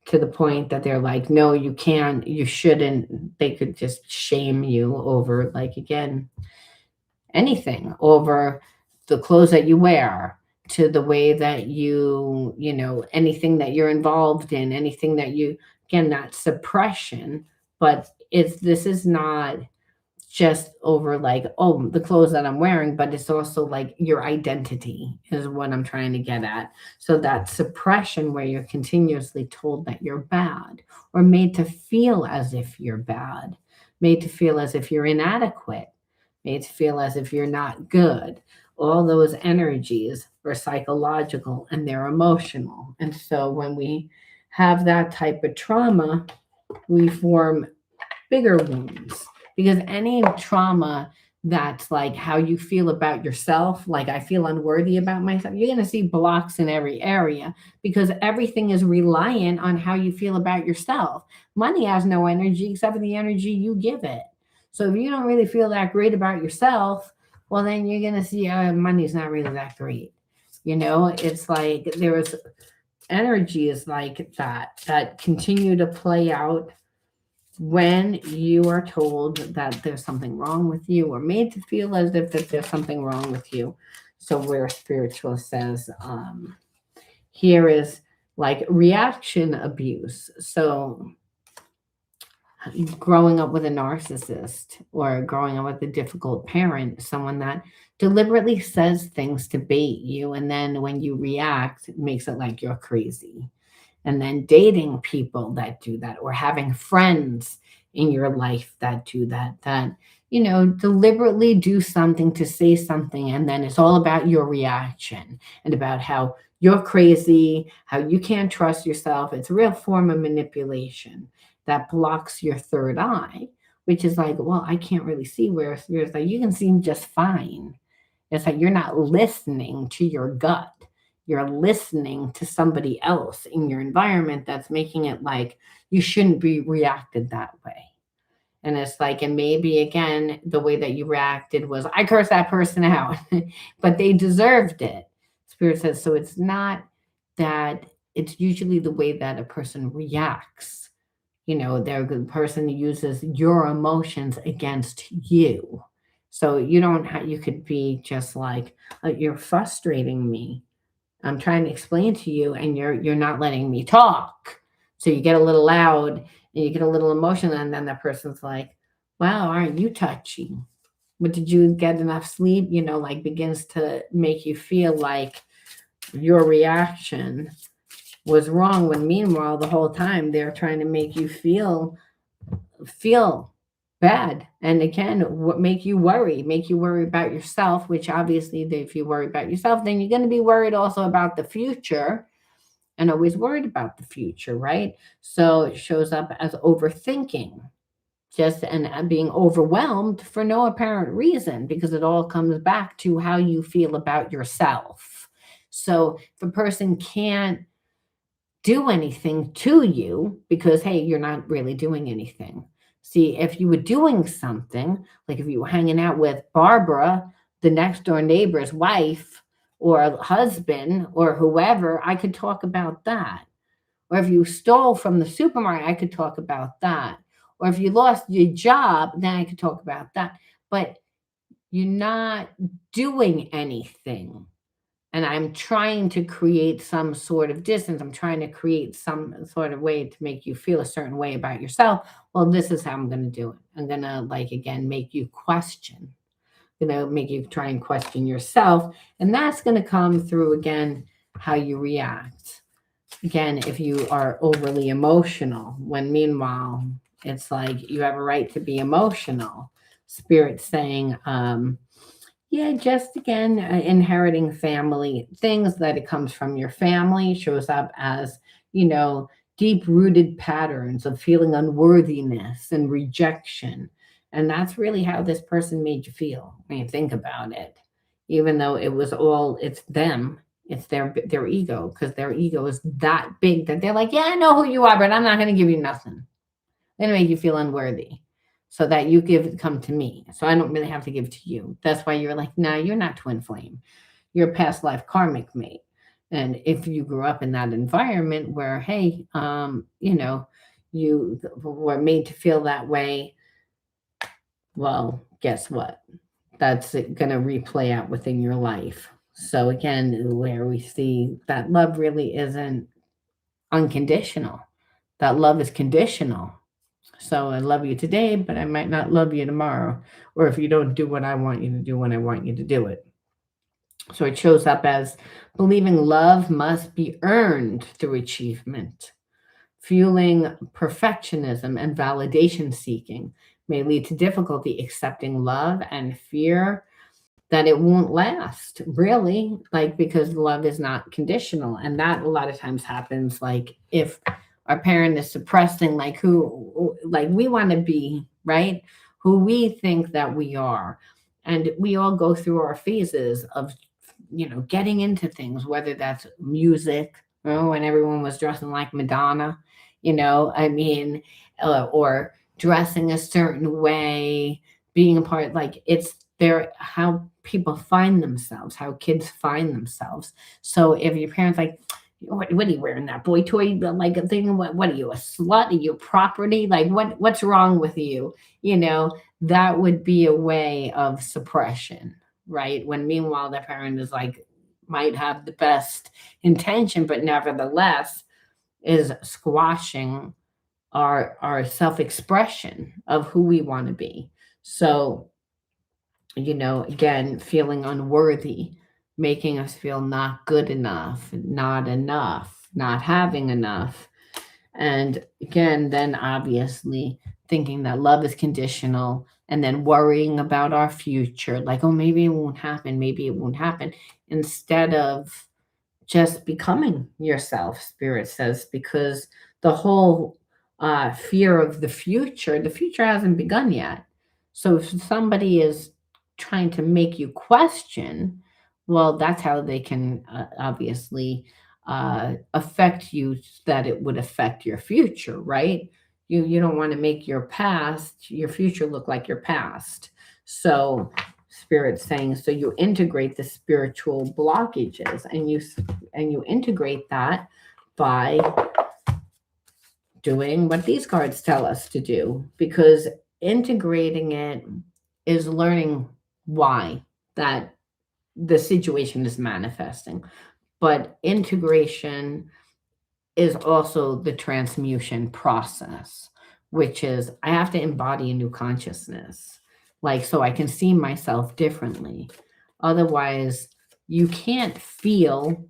Speaker 1: to the point that they're like, no, you can't, you shouldn't, they could just shame you over, like, again, anything, over the clothes that you wear, to the way that anything that you're involved in, anything that you, again, not suppression, but this is not just over like, oh, the clothes that I'm wearing, but it's also like your identity is what I'm trying to get at. So that suppression where you're continuously told that you're bad or made to feel as if you're bad, made to feel as if you're inadequate, made to feel as if you're not good. All those energies are psychological and they're emotional. And so when we have that type of trauma, we form bigger wounds, because any trauma that's like how you feel about yourself, like I feel unworthy about myself, you're going to see blocks in every area because everything is reliant on how you feel about yourself. Money has no energy except for the energy you give it. So if you don't really feel that great about yourself, well, then you're going to see money's not really that great. It's like there's energies like that continue to play out when you are told that there's something wrong with you or made to feel as if that there's something wrong with you. So where spiritual says, here is like reaction abuse. So growing up with a narcissist or growing up with a difficult parent, someone that deliberately says things to bait you, and then when you react, it makes it like you're crazy. And then dating people that do that, or having friends in your life that do that deliberately do something to say something, and then it's all about your reaction and about how you're crazy, how you can't trust yourself. It's a real form of manipulation that blocks your third eye, which is like, well, I can't really see, where it's like you can see just fine. It's like you're not listening to your gut. You're listening to somebody else in your environment that's making it like you shouldn't be reacted that way. And it's like, and maybe again, the way that you reacted was, I cursed that person out, but they deserved it. Spirit says, so it's not that, it's usually the way that a person reacts. They're a good person who uses your emotions against you. So you don't have, you could be just like, you're frustrating me. I'm trying to explain to you and you're not letting me talk. So you get a little loud and you get a little emotional, and then the person's like, wow, aren't you touchy? But did you get enough sleep? Like begins to make you feel like your reaction was wrong, when meanwhile the whole time they're trying to make you feel bad. And again, what make you worry about yourself, which obviously if you worry about yourself, then you're going to be worried also about the future, and always worried about the future, right? So it shows up as overthinking, just and being overwhelmed for no apparent reason, because it all comes back to how you feel about yourself. So if a person can't do anything to you because, hey, you're not really doing anything. See, if you were doing something, like if you were hanging out with Barbara, the next door neighbor's wife or husband or whoever, I could talk about that. Or if you stole from the supermarket, I could talk about that. Or if you lost your job, then I could talk about that. But you're not doing anything. And I'm trying to create some sort of distance. I'm trying to create some sort of way to make you feel a certain way about yourself. Well, this is how I'm going to do it. I'm going to, like, again, make you question, make you try and question yourself. And that's going to come through, again, how you react. Again, if you are overly emotional, when meanwhile, it's like you have a right to be emotional. Spirit saying, yeah, just again, inheriting family things, that it comes from your family, shows up as, you know, deep rooted patterns of feeling unworthiness and rejection. And that's really how this person made you feel when you think about it. Even though it was all, it's them, it's their ego, because their ego is that big that they're like, yeah, I know who you are, but I'm not going to give you nothing. They make you feel unworthy, so that you come to me. So I don't really have to give to you. That's why you're like, nah, you're not twin flame. You're a past life karmic mate. And if you grew up in that environment where, hey, you were made to feel that way, well, guess what? That's going to replay out within your life. So again, where we see that love really isn't unconditional, that love is conditional. So I love you today, but I might not love you tomorrow. Or if you don't do what I want you to do when I want you to do it. So it shows up as believing love must be earned through achievement. Fueling perfectionism and validation seeking may lead to difficulty accepting love, and fear that it won't last, really, like, because love is not conditional. And that a lot of times happens, like, if our parent is suppressing, like, who, like, we want to be, right, who we think that we are. And we all go through our phases of, getting into things, whether that's music, when everyone was dressing like Madonna, I mean, or dressing a certain way, being a part, like, it's there, how people find themselves, how kids find themselves. So if your parents like, what are you wearing, that boy toy, like, a thing? What are you, a slut? Are you property? Like, what's wrong with you? That would be a way of suppression, right? When meanwhile the parent is like, might have the best intention, but nevertheless is squashing our self-expression of who we want to be. So, again, feeling unworthy, making us feel not good enough, not having enough. And again, then obviously thinking that love is conditional, and then worrying about our future, like, oh, maybe it won't happen, maybe it won't happen, instead of just becoming yourself, spirit says, because the whole fear of the future hasn't begun yet. So if somebody is trying to make you question, well, that's how they can obviously affect you, that it would affect your future, right? You don't want to make your future look like your past. So spirit saying, so you integrate the spiritual blockages, and you integrate that by doing what these cards tell us to do, because integrating it is learning why that the situation is manifesting. But integration is also the transmutation process, which is, I have to embody a new consciousness, like, so I can see myself differently. Otherwise, you can't feel.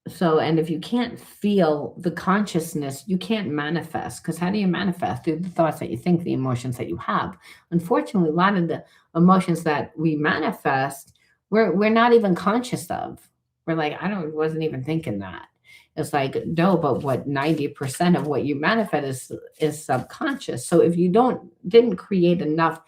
Speaker 1: So, and if you can't feel the consciousness, you can't manifest. Because how do you manifest? Through the thoughts that you think, the emotions that you have. Unfortunately, a lot of the emotions that we manifest, we're not even conscious of. We're like, wasn't even thinking that. It's like, no, but what, 90% of what you manifest is subconscious. So if you didn't create enough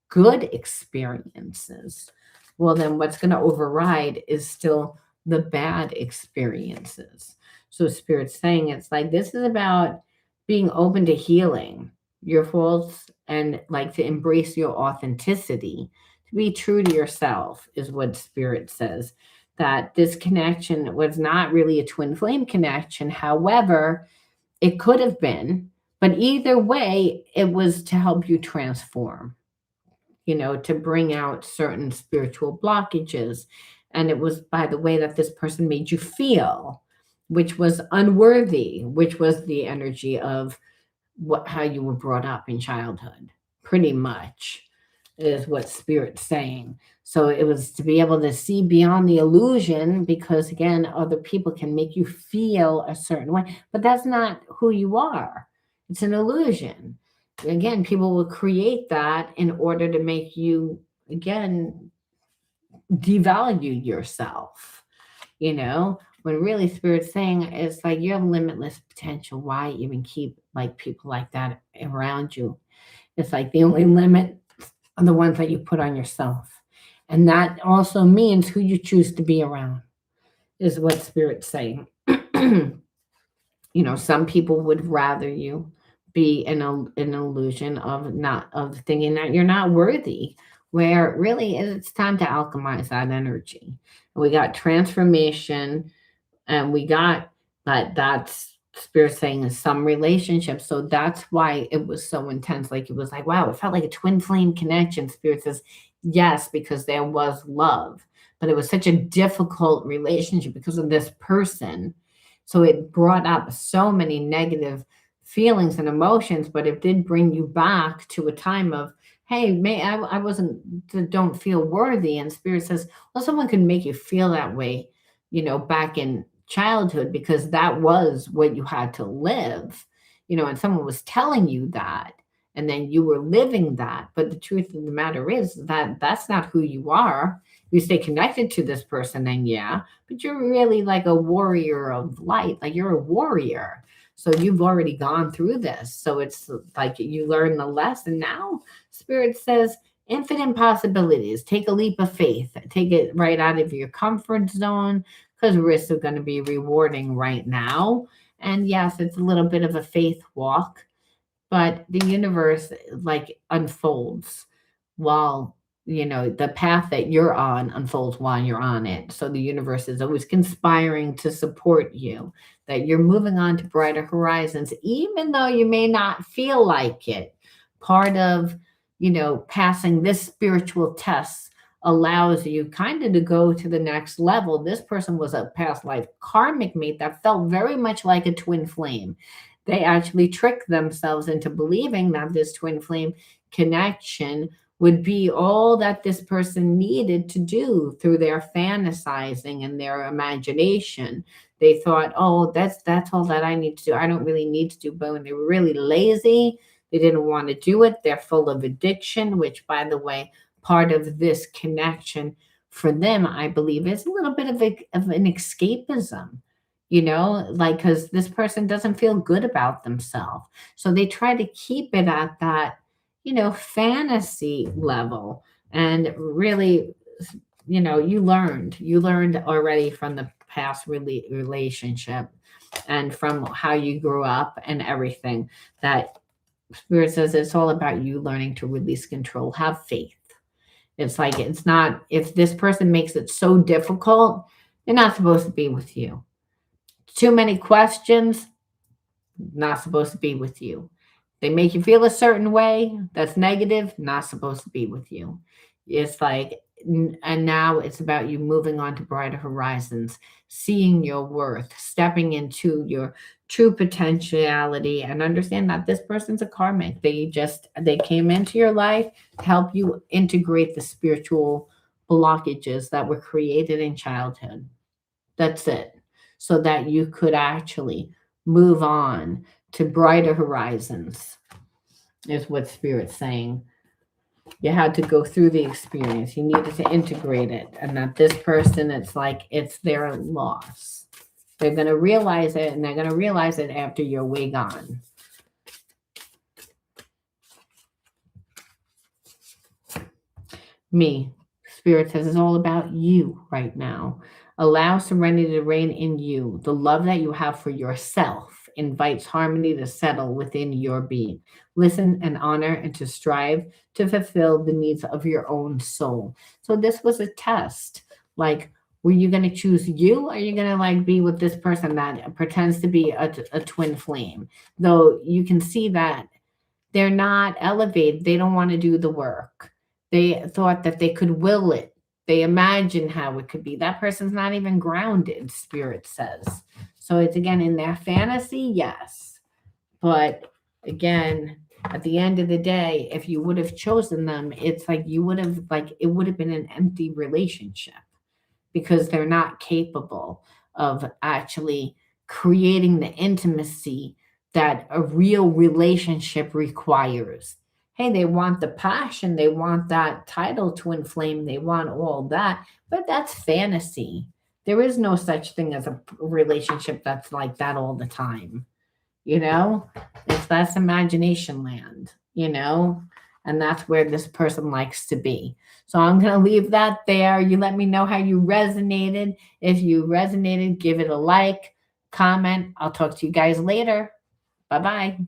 Speaker 1: good experiences, well, then what's going to override is still the bad experiences. So spirit's saying, it's like, this is about being open to healing your faults, and, like, to embrace your authenticity, to be true to yourself, is what spirit says. that this connection was not really a twin flame connection. However, it could have been, but either way, it was to help you transform, to bring out certain spiritual blockages. And it was by the way that this person made you feel, which was unworthy, which was the energy of how you were brought up in childhood, pretty much is what spirit's saying. So it was to be able to see beyond the illusion, because again, other people can make you feel a certain way, but that's not who you are. It's an illusion. Again, people will create that in order to make you, again, devalue yourself, when really spirit's saying it's like you have limitless potential. Why even keep like people like that around you? It's like the only limit are the ones that you put on yourself. And that also means who you choose to be around, is what spirit's saying. Some people would rather you be an illusion of not of thinking that you're not worthy, where really it's time to alchemize that energy. We got transformation, and we got that's spirit saying in some relationships. So that's why it was so intense. Like it was like, wow, it felt like a twin flame connection. Spirit says yes, because there was love, but it was such a difficult relationship because of this person. So it brought up so many negative feelings and emotions, but it did bring you back to a time of, hey, I wasn't, don't feel worthy. And spirit says, well, someone can make you feel that way, back in childhood, because that was what you had to live, and someone was telling you that, and then you were living that. But the truth of the matter is that that's not who you are. You stay connected to this person, then yeah, but you're really like a warrior of light, like you're a warrior. So you've already gone through this. So it's like you learn the lesson. Now spirit says infinite possibilities. Take a leap of faith. Take it right out of your comfort zone, because risks are going to be rewarding right now. And yes, it's a little bit of a faith walk, but the universe like unfolds while, the path that you're on unfolds while you're on it. So the universe is always conspiring to support you, that you're moving on to brighter horizons, even though you may not feel like it. Part of, passing this spiritual test allows you kind of to go to the next level. This person was a past life karmic mate that felt very much like a twin flame. They actually tricked themselves into believing that this twin flame connection would be all that this person needed to do through their fantasizing and their imagination. They thought, oh, that's all that I need to do. I don't really need to do. But when they were really lazy, they didn't want to do it. They're full of addiction, which, by the way, part of this connection for them, I believe, is a little bit of an escapism, like because this person doesn't feel good about themselves. So they try to keep it at that, fantasy level. And really, you learned already from the past relationship and from how you grew up and everything, that spirit says it's all about you learning to release control, have faith. It's like, it's not, if this person makes it so difficult, they're not supposed to be with you. Too many questions, not supposed to be with you. They make you feel a certain way that's negative, not supposed to be with you. It's like, and now it's about you moving on to brighter horizons, seeing your worth, stepping into your true potentiality, and understand that this person's a karmic. They came into your life to help you integrate the spiritual blockages that were created in childhood. That's it. So that you could actually move on to brighter horizons, is what Spirit's saying. You had to go through the experience. You needed to integrate it. And that this person, it's like it's their loss. They're going to realize it, and they're going to realize it after you're way gone. Me. Spirit says it's all about you right now. Allow serenity to reign in you. The love that you have for yourself invites harmony to settle within your being. Listen and honor and to strive to fulfill the needs of your own soul. So this was a test. Like, Were you going to choose you, or are you going to like be with this person that pretends to be a twin flame? Though you can see that they're not elevated. They don't want to do the work. They thought that they could will it. They imagine how it could be. That person's not even grounded, spirit says. So it's again in their fantasy, yes. But again, at the end of the day, if you would have chosen them, it's like you would have, like, it would have been an empty relationship because they're not capable of actually creating the intimacy that a real relationship requires. Hey, they want the passion, they want that title to inflame, they want all that, but that's fantasy. There is no such thing as a relationship that's like that all the time. You know, it's that's imagination land, and that's where this person likes to be. So I'm going to leave that there. You let me know how you resonated. If you resonated, give it a like, comment. I'll talk to you guys later. Bye bye.